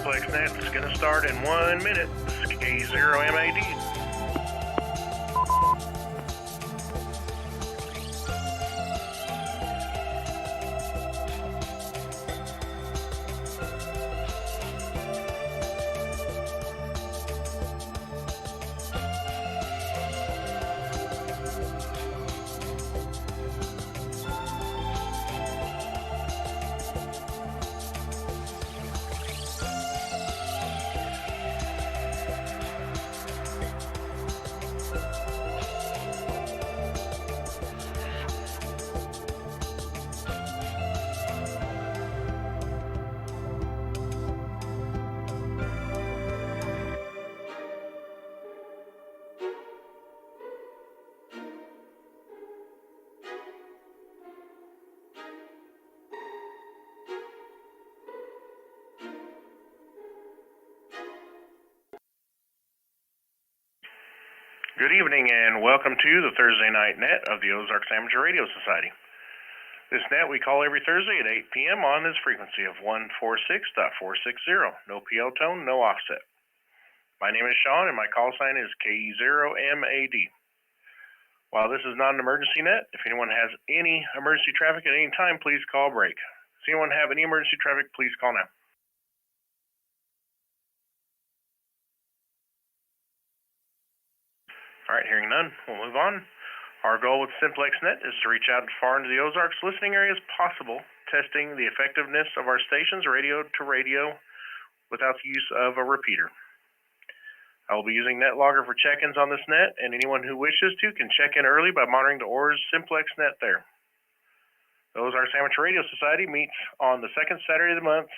Simplex Net is going to start in 1 minute. This is KE0MAD. Good evening and welcome to the Thursday Night Net of the Ozarks Amateur Radio Society. This net we call every Thursday at 8 p.m. on this frequency of 146.460. No PL tone, no offset. My name is Shaun and my call sign is KE0MAD. While this is not an emergency net, if anyone has any emergency traffic at any time, please call break. Does anyone have any emergency traffic, please call now. All right, hearing none, we'll move on. Our goal with Simplex Net is to reach out as far into the Ozarks listening area as possible, testing the effectiveness of our stations radio to radio without the use of a repeater. I will be using NetLogger for check-ins on this net, and anyone who wishes to can check in early by monitoring the OARS Simplex Net there. The Ozarks Amateur Radio Society meets on the second Saturday of the month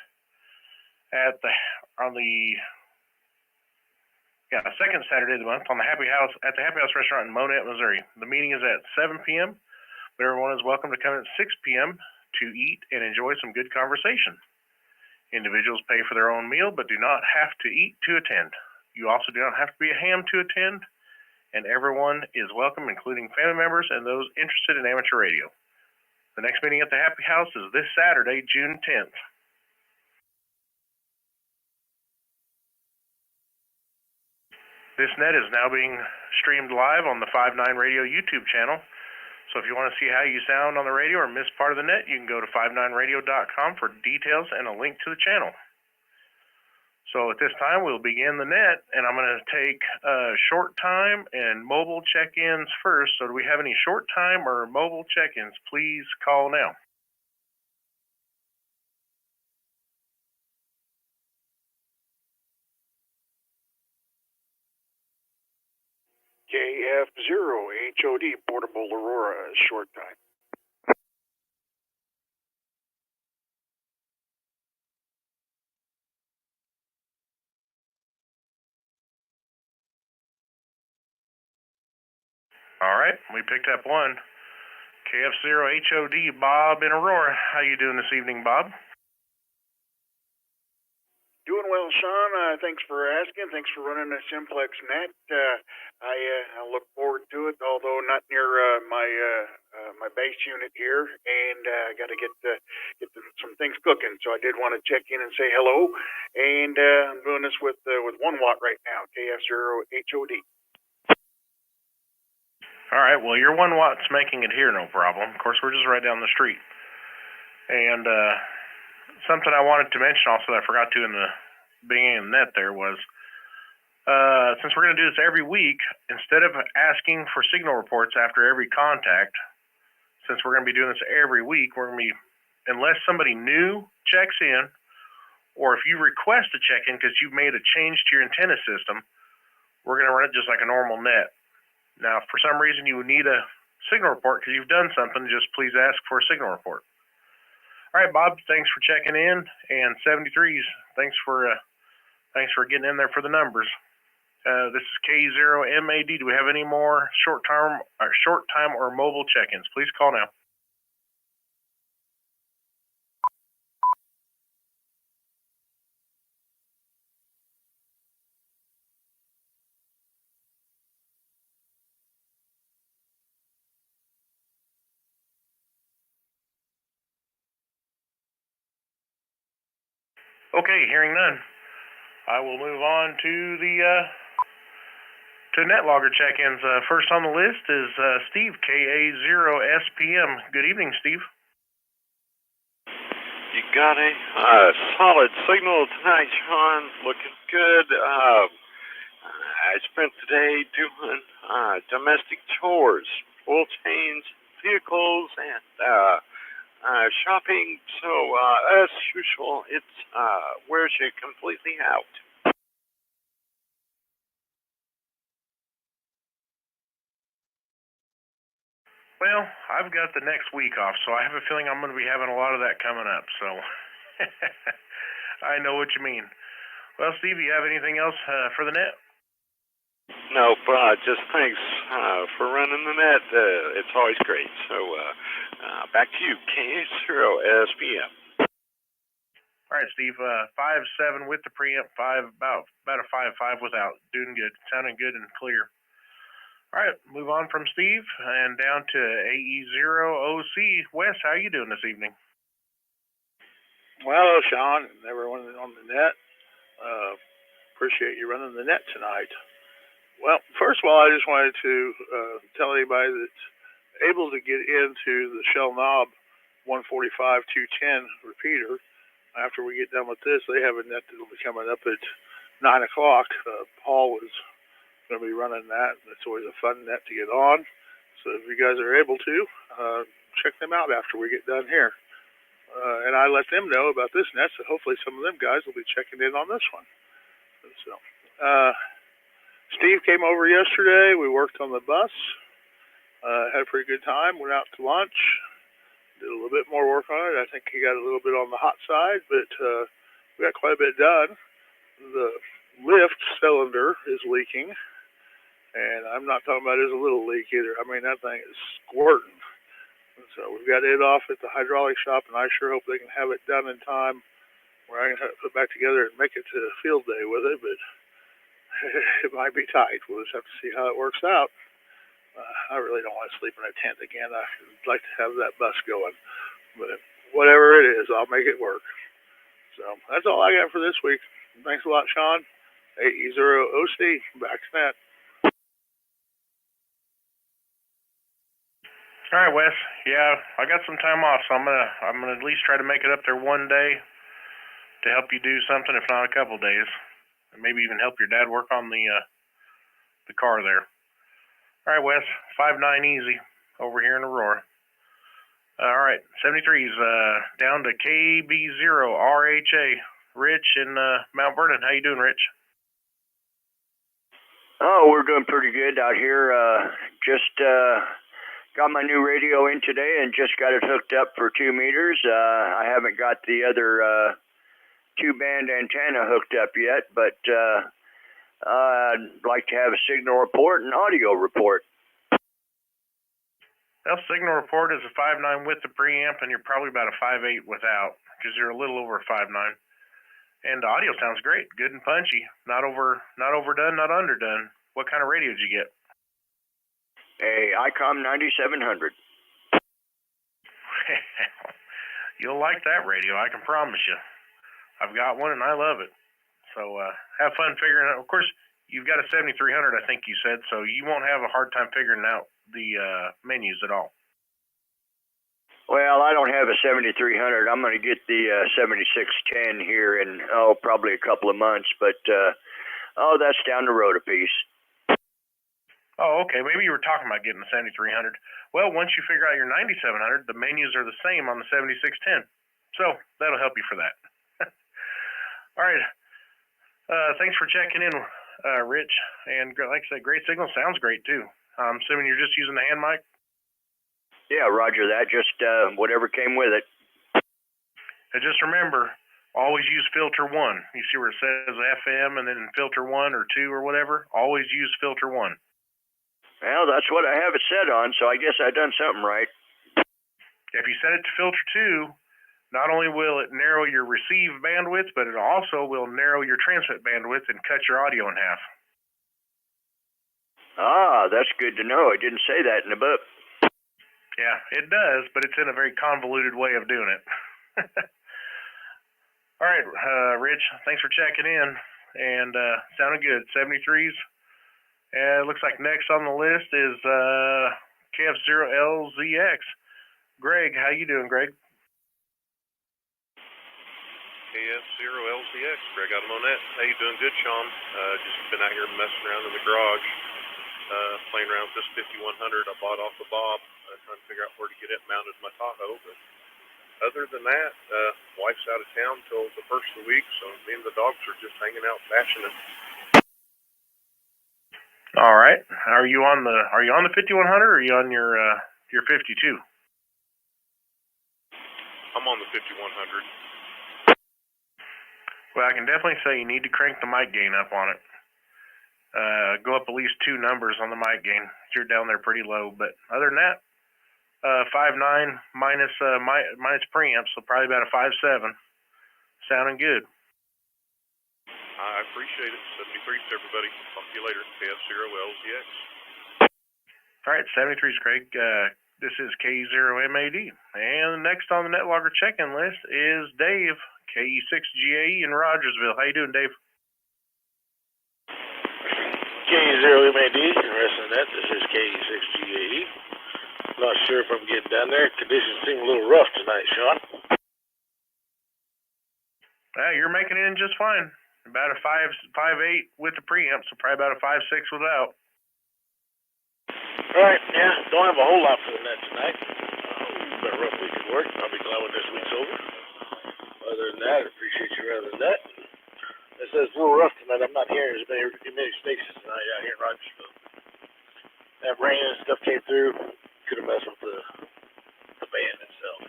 second Saturday of the month on the Happy House at the Happy House Restaurant in Monette, Missouri. The meeting is at 7 p.m., but everyone is welcome to come at 6 p.m. to eat and enjoy some good conversation. Individuals pay for their own meal, but do not have to eat to attend. You also do not have to be a ham to attend, and everyone is welcome, including family members and those interested in amateur radio. The next meeting at the Happy House is this Saturday, June 10th. This net is now being streamed live on the 5-9 Radio YouTube channel. So if you want to see how you sound on the radio or miss part of the net, you can go to 59radio.com for details and a link to the channel. So at this time, we'll begin the net, and I'm going to take short time and mobile check-ins first. So do we have any short time or mobile check-ins? Please call now. KF0HOD Portable Aurora short time. All right, we picked up one. KF0HOD Bob in Aurora. How you doing this evening, Bob? Doing well, Shaun. Thanks for asking. Thanks for running a Simplex Net. I look forward to it, although not near my base unit here, and I got to get some things cooking. So I did want to check in and say hello. And I'm doing this with 1 watt right now, KF0HOD. All right, well, your 1 watt's making it here, no problem. Of course, we're just right down the street. And something I wanted to mention also that I forgot to in the beginning of the net there was, since we're going to do this every week, instead of asking for signal reports after every contact, since we're going to be doing this every week, we're going to be, unless somebody new checks in, or if you request a check-in because you've made a change to your antenna system, we're going to run it just like a normal net. Now, if for some reason you need a signal report because you've done something, just please ask for a signal report. All right, Bob, thanks for checking in, and 73s, thanks for getting in there for the numbers. This is KE0MAD. Do we have any more short time or mobile check-ins? Please call now. Okay, hearing none. I will move on to the to NetLogger check-ins. First on the list is Steve, KE0SPM. Good evening, Steve. You got a solid signal tonight, Shaun. Looking good. I spent the day doing domestic chores, oil change, vehicles, and shopping. So, as usual, it wears you completely out. Well, I've got the next week off, so I have a feeling I'm going to be having a lot of that coming up. So I know what you mean. Well, Steve, you have anything else for the net? Nope, just thanks for running the net. It's always great. So, back to you, KE0SPM. All right, Steve. 5.7 with the preamp, about a 5.5 without. Doing good, sounding good and clear. All right, move on from Steve and down to AE0OC. Wes, how are you doing this evening? Well, Shaun and everyone on the net, appreciate you running the net tonight. Well, first of all, I just wanted to tell anybody that's able to get into the Shell Knob 145-210 repeater, after we get done with this, they have a net that will be coming up at 9 o'clock. Paul was going to be running that. It's always a fun net to get on. So if you guys are able to, check them out after we get done here. And I let them know about this net, so hopefully some of them guys will be checking in on this one. So, Steve came over yesterday. We worked on the bus. Had a pretty good time. Went out to lunch. Did a little bit more work on it. I think he got a little bit on the hot side, but we got quite a bit done. The lift cylinder is leaking. And I'm not talking about it as a little leak either. I mean, that thing is squirting. And so we've got it off at the hydraulic shop, and I sure hope they can have it done in time where I can have it put back together and make it to field day with it, but it might be tight. We'll just have to see how it works out. I really don't want to sleep in a tent again. I'd like to have that bus going. But whatever it is, I'll make it work. So that's all I got for this week. Thanks a lot, Shaun. AE0OC, back to net. All right, Wes. Yeah, I got some time off, so I'm gonna at least try to make it up there one day to help you do something, if not a couple days, and maybe even help your dad work on the car there. All right, Wes. 5.9 easy over here in Aurora. All right, 73's down to KB0RHA. Rich in Mount Vernon. How you doing, Rich? Oh, we're doing pretty good out here. Just got my new radio in today and just got it hooked up for 2 meters. I haven't got the other 2-band antenna hooked up yet, but I'd like to have a signal report and audio report. Well, signal report is a 5.9 with the preamp, and you're probably about a 5.8 without, because you're a little over a 5.9. And the audio sounds great, good and punchy. Not overdone, not underdone. What kind of radio did you get? A ICOM 9700. You'll like that radio, I can promise you. I've got one and I love it. So have fun figuring out. Of course, you've got a 7300, I think you said, so you won't have a hard time figuring out the menus at all. Well, I don't have a 7300. I'm going to get the 7610 here in, probably a couple of months, but, that's down the road a piece. Oh, okay. Maybe you were talking about getting the 7300. Well, once you figure out your 9700, the menus are the same on the 7610. So that'll help you for that. All right. Thanks for checking in, Rich. And like I said, great signal. Sounds great, too. I'm assuming you're just using the hand mic? Yeah, roger that. Just whatever came with it. And just remember, always use filter 1. You see where it says FM and then filter 1 or 2 or whatever? Always use filter 1. Well, that's what I have it set on, so I guess I done something right. If you set it to filter 2, not only will it narrow your receive bandwidth, but it also will narrow your transmit bandwidth and cut your audio in half. Ah, that's good to know. It didn't say that in the book. Yeah, it does, but it's in a very convoluted way of doing it. All right, Rich, thanks for checking in. and sounding good. 73s. And it looks like next on the list is KF0LZX. Greg, how you doing, Greg? KF0LCX, Greg out of Monette. How you doing? Good, Shaun. Just been out here messing around in the garage, playing around with this 5100 I bought off of Bob, trying to figure out where to get it mounted in my Tahoe. But other than that, wife's out of town till the first of the week, so me and the dogs are just hanging out, bashing it. All right. Are you on the 5100 or are you on your 52? I'm on the 5100. Well, I can definitely say you need to crank the mic gain up on it. Go up at least 2 numbers on the mic gain. You're down there pretty low, but other than that, 5.9 minus preamp, so probably about a 5.7. Sounding good. I appreciate it. 73s, everybody. Talk to you later. KF0LZX. All right, 73s, Craig. This is KE0MAD. And next on the NetLogger check-in list is Dave, KE6GAE in Rogersville. How you doing, Dave? KE0MAD, and rest of that, this is KE6GAE. Not sure if I'm getting down there. Conditions seem a little rough tonight, Shaun. You're making it in just fine. About a 5.8 with the preamp, so probably about a 5.6 without. All right, yeah, don't have a whole lot for the net tonight. Been a rough week at work. I'll be glad when this week's over. Other than that, I appreciate you running the net. It says it's a little rough tonight. I'm not hearing as many stations tonight out here in Rogersville. That rain and stuff came through. Could have messed with the band itself.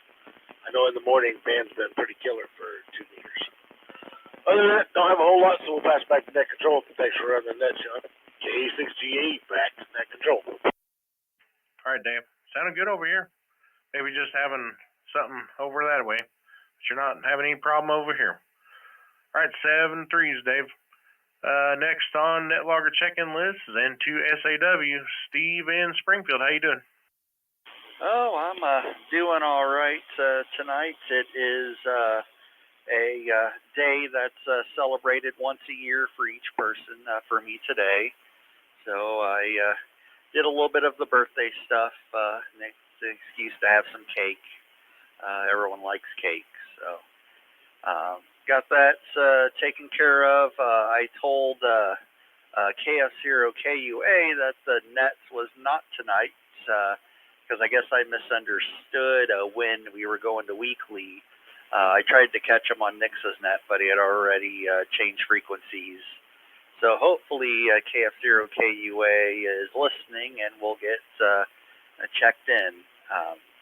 I know in the morning, band's been pretty killer for 2 meters. Other than that, don't have a whole lot, so we'll pass back to net control. Thanks for running the net, Shaun. KE6GAE back to net control. All right, Dave. Sounding good over here. Maybe just having something over that way. But you're not having any problem over here. All right, 7.3s, Dave. Next on NetLogger check-in list is N2SAW. Steve in Springfield. How you doing? Oh, I'm doing all right tonight. It is a day that's celebrated once a year for each person. For me today, so I did a little bit of the birthday stuff. It's an excuse to have some cake. Everyone likes cake, so got that taken care of. I told KF0KUA that the nets was not tonight. Because I guess I misunderstood when we were going to weekly. I tried to catch him on Nix's net, but he had already changed frequencies. So hopefully KF0KUA is listening and will get checked in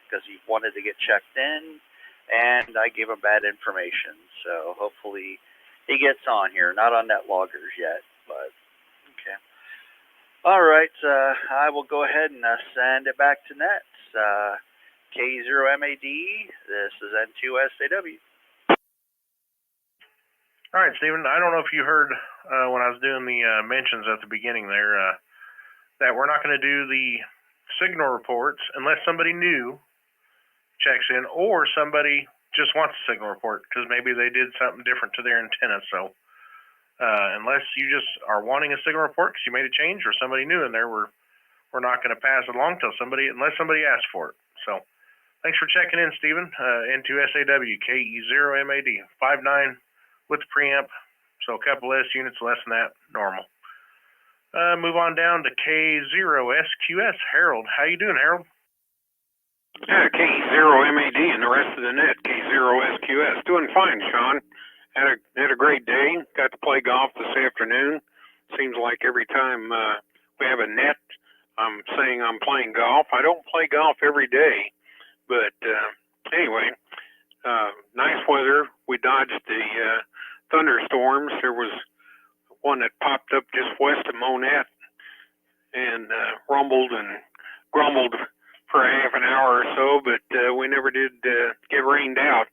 because he wanted to get checked in, and I gave him bad information. So hopefully he gets on here. Not on NetLoggers yet, but okay. All right, I will go ahead and send it back to Nets. KE0MAD, this is N2SAW. All right, Stephen, I don't know if you heard when I was doing the mentions at the beginning there that we're not going to do the signal reports unless somebody new checks in or somebody just wants a signal report because maybe they did something different to their antenna. So unless you just are wanting a signal report because you made a change or somebody new in there, we're not going to pass it along unless somebody asks for it. So thanks for checking in, Stephen. N2SAW, KE0MAD, 5.9 with the preamp, so a couple less units less than that, normal. Move on down to K0SQS. Harold, how you doing, Harold? KE0MAD and the rest of the net, K0SQS. Doing fine, Shaun. Had a great day. Got to play golf this afternoon. Seems like every time we have a net, I'm saying I'm playing golf. I don't play golf every day, but anyway, nice weather. We dodged the thunderstorms. There was one that popped up just west of Monette and rumbled and grumbled for a half an hour or so, but we never did get rained out.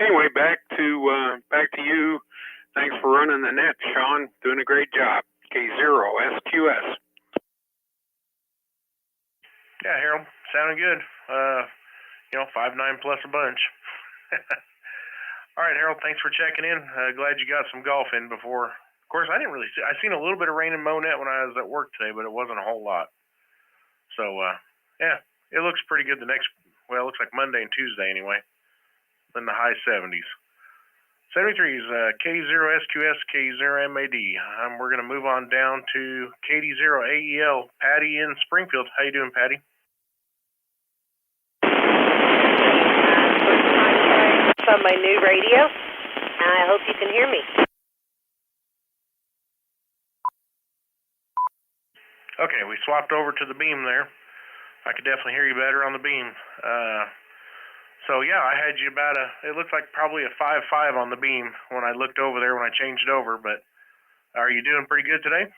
Anyway, back to you. Thanks for running the net, Shaun. Doing a great job. K0SQS. Yeah, Harold, sounding good. 5.9 plus a bunch. All right, Harold, thanks for checking in. Glad you got some golf in before Of course, I didn't really see. I seen a little bit of rain in Monette when I was at work today, but it wasn't a whole lot. So yeah, it looks pretty good. It looks like Monday and Tuesday anyway, in the high 70s. 73 is KE0SQS, KE0MAD. We're going to move on down to KD0AEL, Patty in Springfield. How you doing, Patty? From my new radio. I hope you can hear me. Okay, we swapped over to the beam there. I could definitely hear you better on the beam. So yeah, I had you about it looks like probably a 5.5 on the beam when I looked over there when I changed over, but are you doing pretty good today?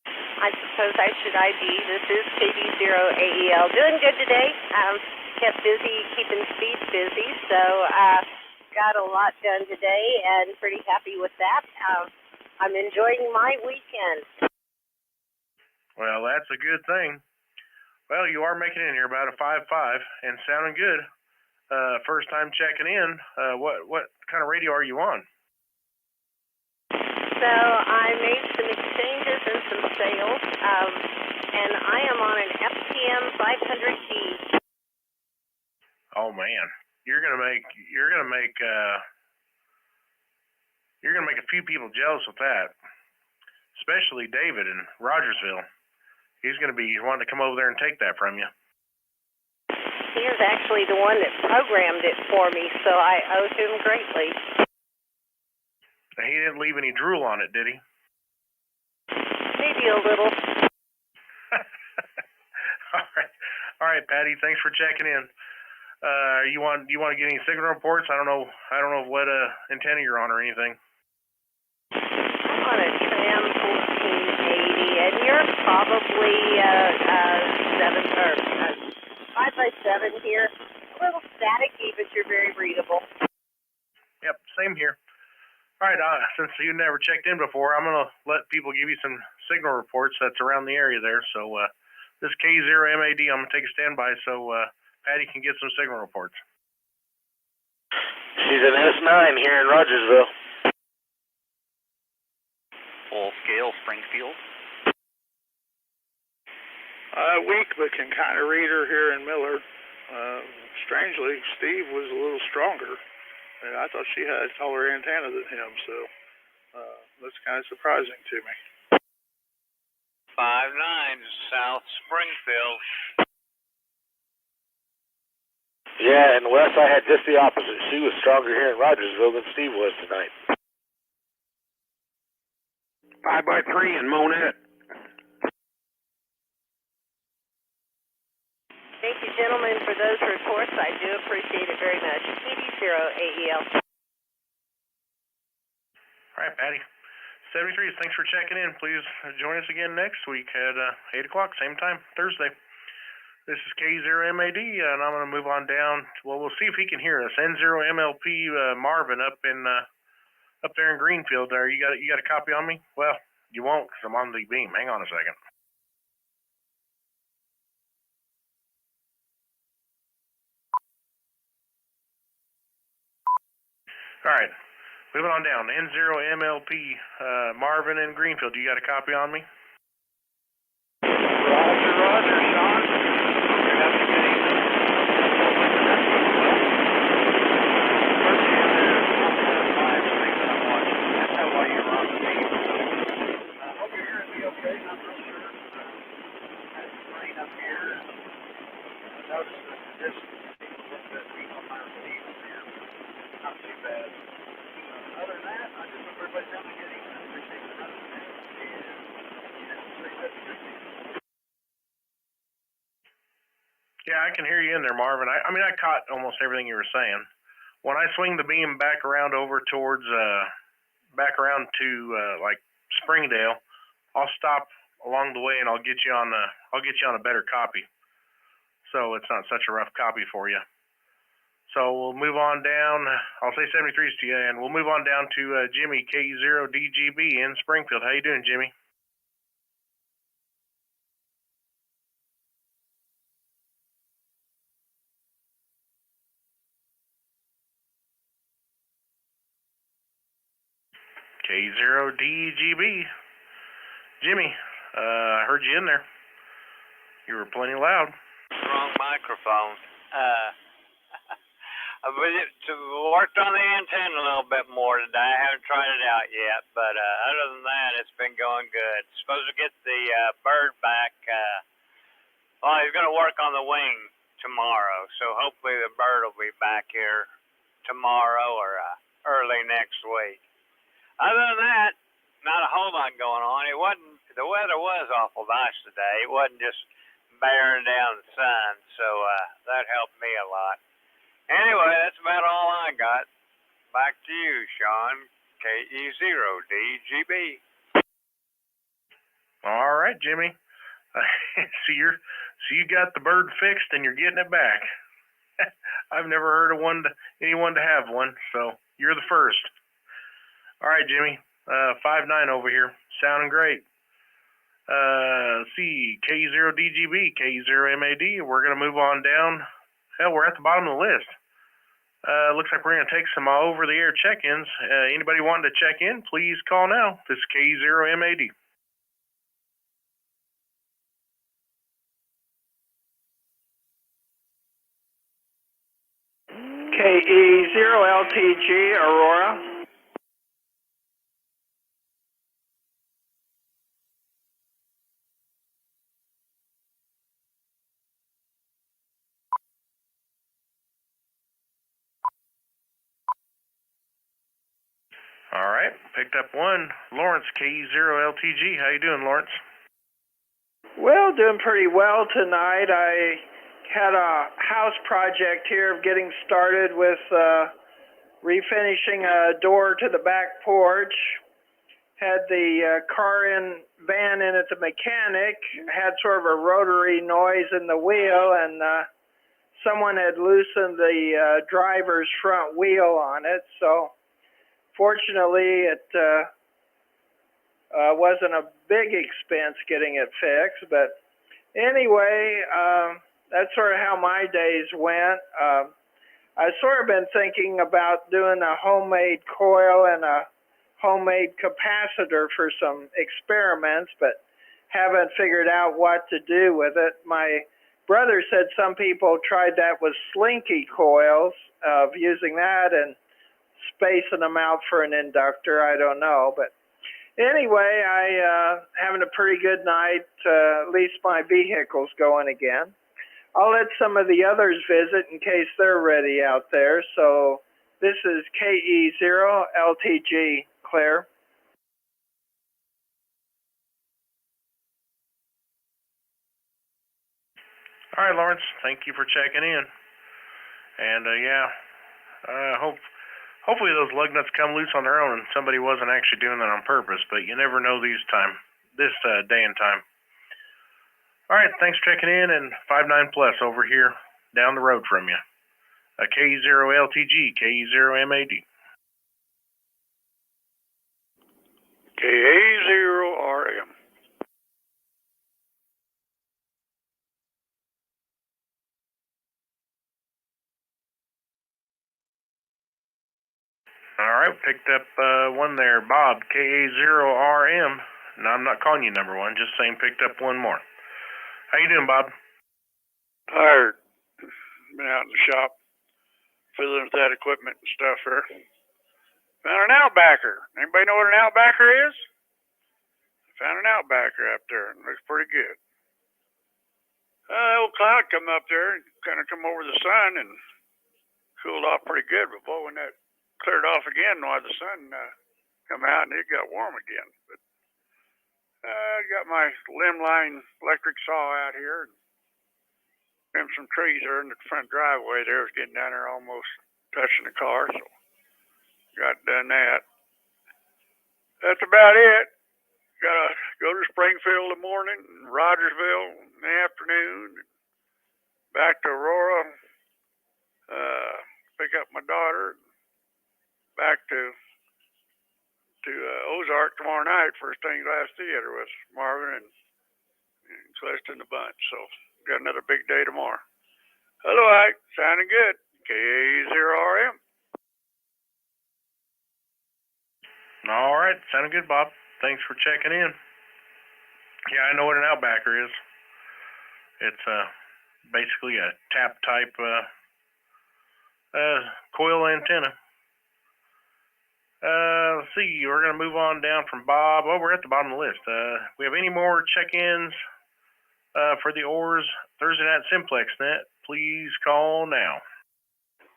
I suppose I should ID. This is KD0AEL. Doing good today. Kept busy, keeping speed busy, so got a lot done today and pretty happy with that. I'm enjoying my weekend. Well, that's a good thing. Well, you are making it in here about a 5.5 and sounding good. First time checking in. What kind of radio are you on? So I made some exchanges and some sales, and I am on an FTM 500D. Oh man, you're gonna make a few people jealous with that, especially David in Rogersville. He's going to be wanting to come over there and take that from you. He is actually the one that programmed it for me, so I owe him greatly. He didn't leave any drool on it, did he? Maybe a little. All right, Patty. Thanks for checking in. Do you want to get any signal reports? I don't know what antenna you're on or anything. I'm on a tram 1480, and you're probably 5x7 here. A little staticky, but you're very readable. Yep, same here. All right, since you never checked in before, I'm going to let people give you some signal reports that's around the area there. So this K0MAD, I'm going to take a standby so Patty can get some signal reports. She's an S9 here in Rogersville. Full scale, Springfield. Weak, but can kind of read her here in Miller. Strangely, Steve was a little stronger, and I thought she had a taller antenna than him, so that's kind of surprising to me. 5-9, South Springfield. Yeah, and Wes, I had just the opposite. She was stronger here in Rogersville than Steve was tonight. 5x3 in Monette. Thank you, gentlemen, for those reports. I do appreciate it very much. KD0AEL. All right, Patty. 73, thanks for checking in. Please join us again next week at 8 o'clock, same time, Thursday. This is K0MAD, and I'm going to move on down. Well, we'll see if he can hear us. N0MLP Marvin up there in Greenfield. There, you got a copy on me? Well, you won't because I'm on the beam. Hang on a second. All right, moving on down. N0MLP Marvin in Greenfield. You got a copy on me? Roger, Shaun. You're having a good evening. That's why you're on the beam. I hope you're hearing me okay. I'm not sure. Had some rain up here. I noticed that the distance seems a little bit deep on my feet here. Not too bad. Other than that, I just hope everybody's having a good evening. Appreciate the rest of it. And stay good. Yeah, I can hear you in there, Marvin. I mean, I caught almost everything you were saying. When I swing the beam back around over towards, back around to like Springdale, I'll stop along the way and I'll get you on a better copy. So it's not such a rough copy for you. So we'll move on down. I'll say 73s to you, and we'll move on down to Jimmy K0DGB in Springfield. How you doing, Jimmy? K0DGB. Jimmy, I heard you in there. You were plenty loud. Wrong microphone. I worked on the antenna a little bit more today. I haven't tried it out yet, but other than that, it's been going good. Supposed to get the bird back. Well, he's going to work on the wing tomorrow, so hopefully the bird will be back here tomorrow or early next week. Other than that, not a whole lot going on. The weather was awful nice today. It wasn't just bearing down the sun, so that helped me a lot. Anyway, that's about all I got. Back to you, Shaun. KE0DGB. All right, Jimmy. So you got the bird fixed and you're getting it back. I've never heard of anyone to have one, so you're the first. All right, Jimmy. 5-9 over here. Sounding great. Let's see, KE0DGB, KE0MAD. We're going to move on down. Hell, we're at the bottom of the list. Looks like we're going to take some over-the-air check-ins. Anybody wanting to check in, please call now. This is KE0MAD. KE0LTG, Aurora. All right, picked up one. Lawrence, KE0LTG. How you doing, Lawrence? Well, doing pretty well tonight. I had a house project here of getting started with refinishing a door to the back porch. Had the van in at the mechanic, had sort of a rotary noise in the wheel, and someone had loosened the driver's front wheel on it. So fortunately, it wasn't a big expense getting it fixed. But anyway, that's sort of how my days went. I've sort of been thinking about doing a homemade coil and a homemade capacitor for some experiments, but haven't figured out what to do with it. My brother said some people tried that with slinky coils, of using that and spacing them out for an inductor. I don't know, but anyway, I having a pretty good night. At least my vehicle's going again. I'll let some of the others visit in case they're ready out there. So this is KE0LTG, Claire. All right, Lawrence. Thank you for checking in. And hopefully those lug nuts come loose on their own and somebody wasn't actually doing that on purpose. But you never know this day and time. All right, thanks for checking in, and 5-9 plus over here down the road from you. KE0LTG, KE0MAD. KA0RM. All right, picked up one there, Bob, KA0RM. No, I'm not calling you number one, just saying picked up one more. How you doing, Bob? Tired. Been out in the shop, fiddling with that equipment and stuff here. Found an outbacker. Anybody know what an outbacker is? Found an outbacker up there. It looks pretty good. Old cloud come up there and kind of come over the sun and cooled off pretty good. But boy, when that cleared off again, why the sun come out and it got warm again. But I got my limb line electric saw out here and trimmed some trees there in the front driveway there. Was getting down there almost touching the car, so got done that. That's about it. Gotta go to Springfield in the morning, and Rogersville in the afternoon, and back to Aurora, pick up my daughter, back to Ozark tomorrow night for Stained Glass Theater with Marvin and Celeste and the bunch. So got another big day tomorrow. Hello, Ike. Sounding good. KA0RM. All right, sounded good, Bob. Thanks for checking in. Yeah, I know what an outbacker is. It's basically a tap type coil antenna. Let's see, we're going to move on down from Bob. Oh, we're at the bottom of the list. We have any more check-ins for the OARS Thursday Night Simplex Net? Please call now.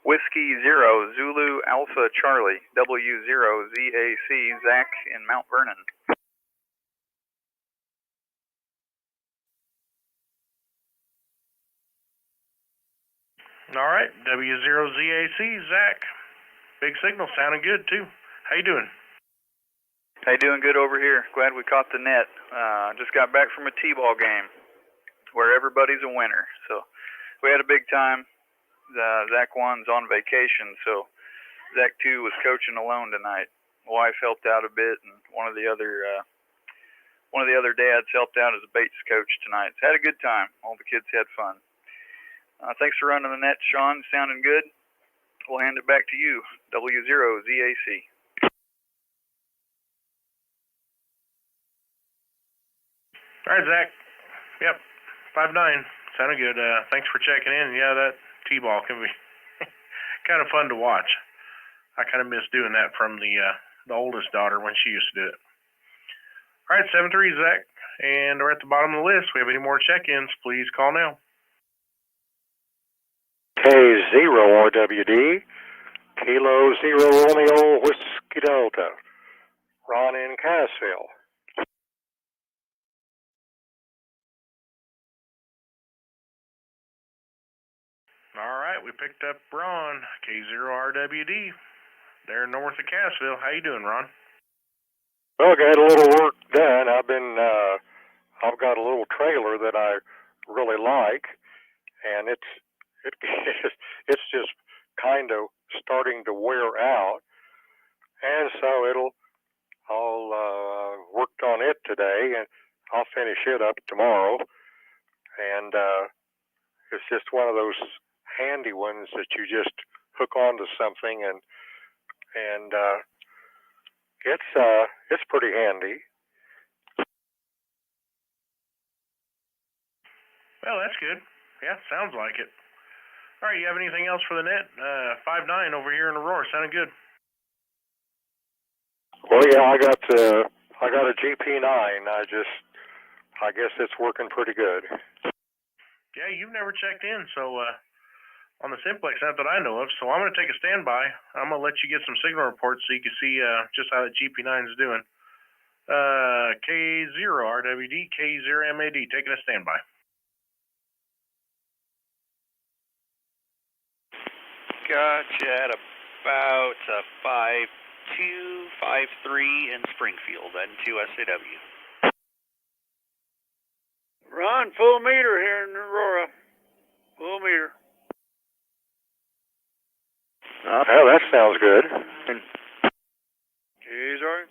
Whiskey 0, Zulu Alpha Charlie, W0 ZAC, Zach in Mount Vernon. All right, W0ZAC, Zach. Big signal, sounding good too. How you doing? Hey, doing good over here. Glad we caught the net. Just got back from a T-ball game where everybody's a winner. So we had a big time. Zach 1's on vacation, so Zach 2 was coaching alone tonight. My wife helped out a bit, and one of the other dads helped out as a baits coach tonight. So had a good time. All the kids had fun. Thanks for running the net, Shaun. Sounding good. We'll hand it back to you, W0ZAC. All right, Zach. Yep, 5'9". Sounded good. Thanks for checking in. Yeah, that T-ball can be kind of fun to watch. I kind of miss doing that from the oldest daughter when she used to do it. All right, 7-3, Zach. And we're at the bottom of the list. We have any more check-ins, please call now. K0RWD, Kilo 0 Romeo Whiskey Delta, Ron in Cassville. All right, we picked up Ron, K0RWD. They're north of Cassville. How you doing, Ron? Well, I got a little work done. I've got a little trailer that I really like, and it's just kind of starting to wear out, and so I'll worked on it today, and I'll finish it up tomorrow, and it's just one of those handy ones that you just hook onto something, and it's pretty handy. Well, that's good. Yeah, sounds like it. All right, you have anything else for the net? 5'9" over here in Aurora, sounded good. Well, yeah, I got a GP9. I guess it's working pretty good. Yeah, you've never checked in, so on the Simplex Net that I know of, so I'm going to take a standby. I'm going to let you get some signal reports so you can see just how the GP9 is doing. K0RWD, K0MAD, taking a standby. Gotcha at about 5.2, 5.3 in Springfield and 2 SAW. Ron, full meter here in Aurora. Full meter. Oh, that sounds good. Jeez, all right.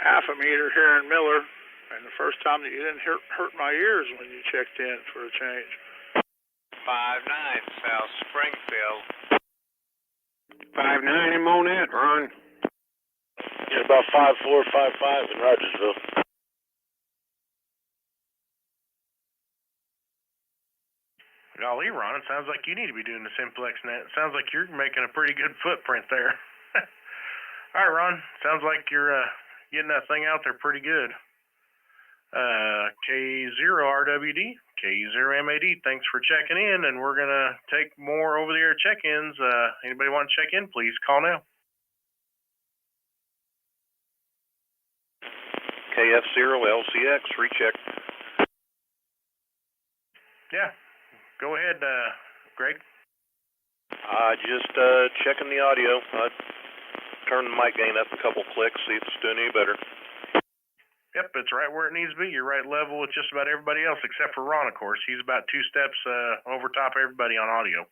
Half a meter here in Miller, and the first time that you didn't hurt my ears when you checked in for a change. 5'9", South Springfield. 5'9" in Monette, Ron. Yeah, about 5'4", 5'5" in Rogersville. Golly, Ron, it sounds like you need to be doing the Simplex Net. It sounds like you're making a pretty good footprint there. All right, Ron, sounds like you're getting that thing out there pretty good. K0RWD, K0MAD, thanks for checking in, and we're going to take more over-the-air check-ins. Anybody want to check in, please call now. KF0LCX, recheck. Yeah, go ahead, Greg. Just checking the audio. Turn the mic gain up a couple clicks, see if it's doing any better. Yep, it's right where it needs to be. You're right level with just about everybody else, except for Ron, of course. He's about 2 steps over top of everybody on audio.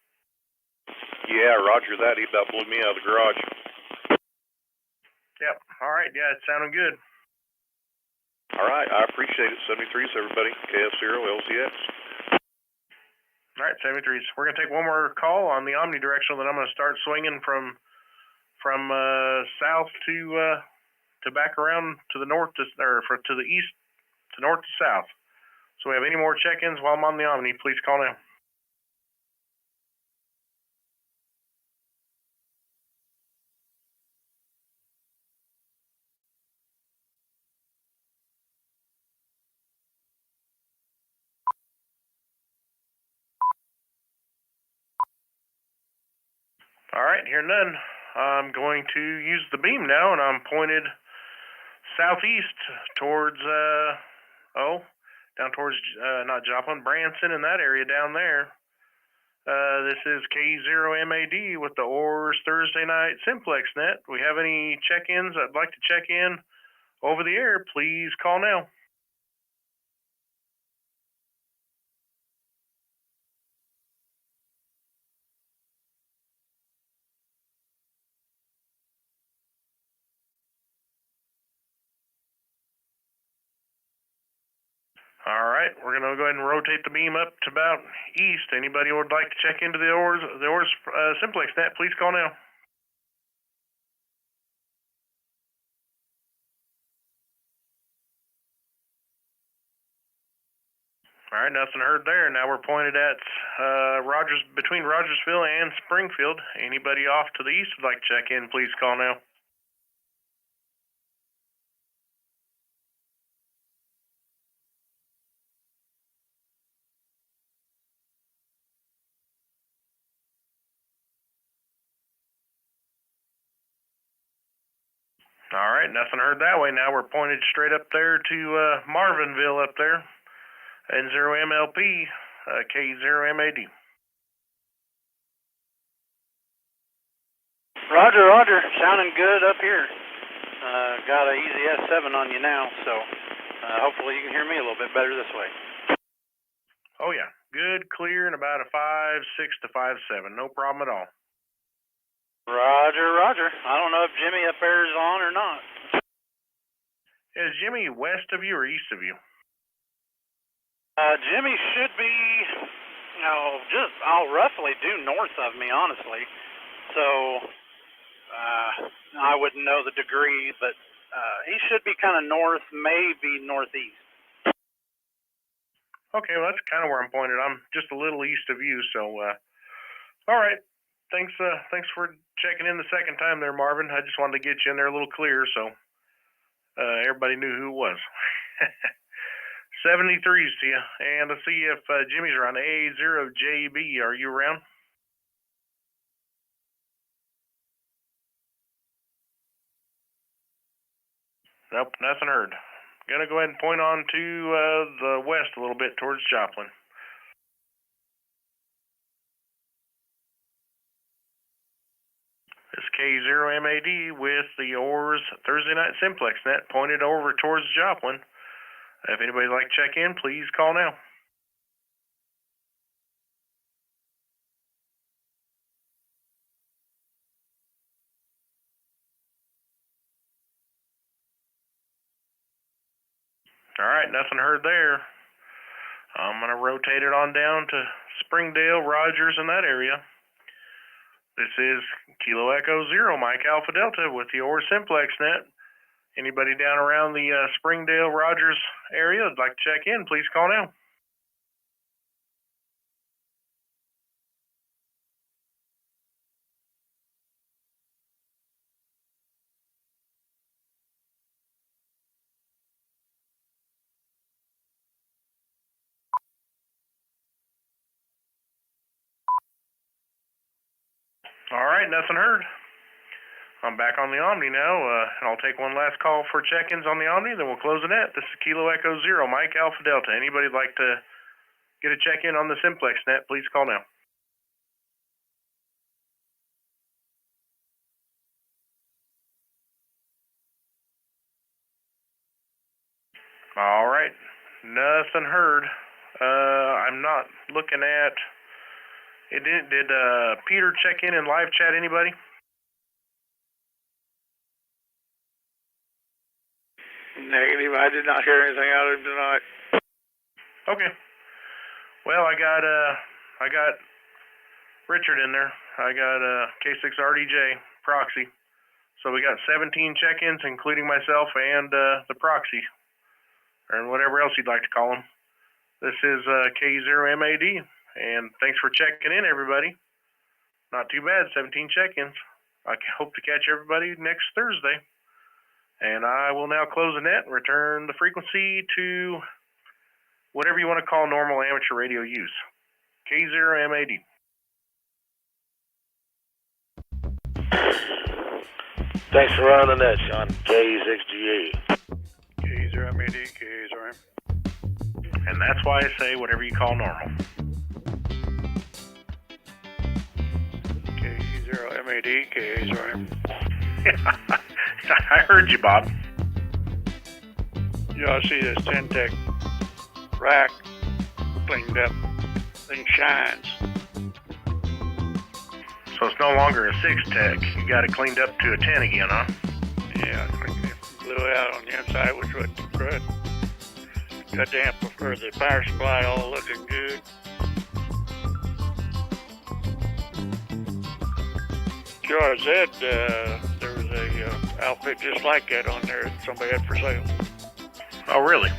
Yeah, roger that. He about blew me out of the garage. Yep, all right, yeah, it's sounding good. All right, I appreciate it. 73s, everybody. KF0LCX. All right, 73s. We're going to take one more call on the omnidirectional, then I'm going to start swinging from from south to back around to the north to the east to north to south. So we have any more check-ins while I'm on the Omni, please call now. All right, hear none. I'm going to use the beam now, and I'm pointed southeast towards, down towards, not Joplin, Branson and that area down there. This is KE0MAD with the OARS Thursday Night Simplex Net. We have any check-ins that'd like to check in over the air, please call now. All right, we're going to go ahead and rotate the beam up to about east. Anybody who would like to check into the OARS Simplex Net, please call now. All right, nothing heard there. Now we're pointed at between Rogersville and Springfield. Anybody off to the east would like to check in, please call now. All right, nothing heard that way. Now we're pointed straight up there to Marvinville up there. N0MLP, K0MAD. Roger, Roger. Sounding good up here. Got a easy S7 on you now, so hopefully you can hear me a little bit better this way. Oh yeah, good, clear, and about a 5.6 to 5.7. No problem at all. Roger, Roger. I don't know if Jimmy up there is on or not. Is Jimmy west of you or east of you? Jimmy should be, I'll roughly due north of me, honestly. So, I wouldn't know the degree, but he should be kind of north, maybe northeast. Okay, well, that's kind of where I'm pointed. I'm just a little east of you, so, all right. Thanks for checking in the second time there, Marvin. I just wanted to get you in there a little clear, so everybody knew who it was. 73s to you, and let's see if Jimmy's around. A0JB, are you around? Nope, nothing heard. Gonna go ahead and point on to the west a little bit towards Joplin. It's K0MAD with the OARS Thursday Night Simplex Net pointed over towards Joplin. If anybody'd like to check in, please call now. All right, nothing heard there. I'm going to rotate it on down to Springdale, Rogers, in that area. This is Kilo Echo 0, Mike Alpha Delta with the OARS Simplex Net. Anybody down around the Springdale, Rogers area would like to check in, please call now. All right, nothing heard. I'm back on the Omni now, and I'll take one last call for check-ins on the Omni, then we'll close the net. This is Kilo Echo 0, Mike Alpha Delta. Anybody like to get a check-in on the Simplex Net, please call now. All right, nothing heard. I'm not looking at it. Did Peter check in live chat? Anybody? Negative. I did not hear anything out of him tonight. Okay. Well, I got Richard in there. I got K6RDJ proxy. So we got 17 check-ins, including myself and the proxy, or whatever else you'd like to call them. This is KE0MAD, and thanks for checking in, everybody. Not too bad, 17 check-ins. I hope to catch everybody next Thursday. And I will now close the net and return the frequency to whatever you want to call normal amateur radio use. KE0MAD. Thanks for running the net, Shaun. KE6GA. KE0MAD, KE0M. And that's why I say whatever you call normal. KE0MAD, KE0M. I heard you, Bob. You ought to see this 10-tech rack cleaned up. Thing shines. So it's no longer a 6-tech. You got it cleaned up to a 10 again, huh? Yeah, I cleaned it. Blew out on the inside, which wasn't good. Got the amplifier, the power supply all looking good. KE0MAD, there was a outfit just like that on there that somebody had for sale. Oh, really?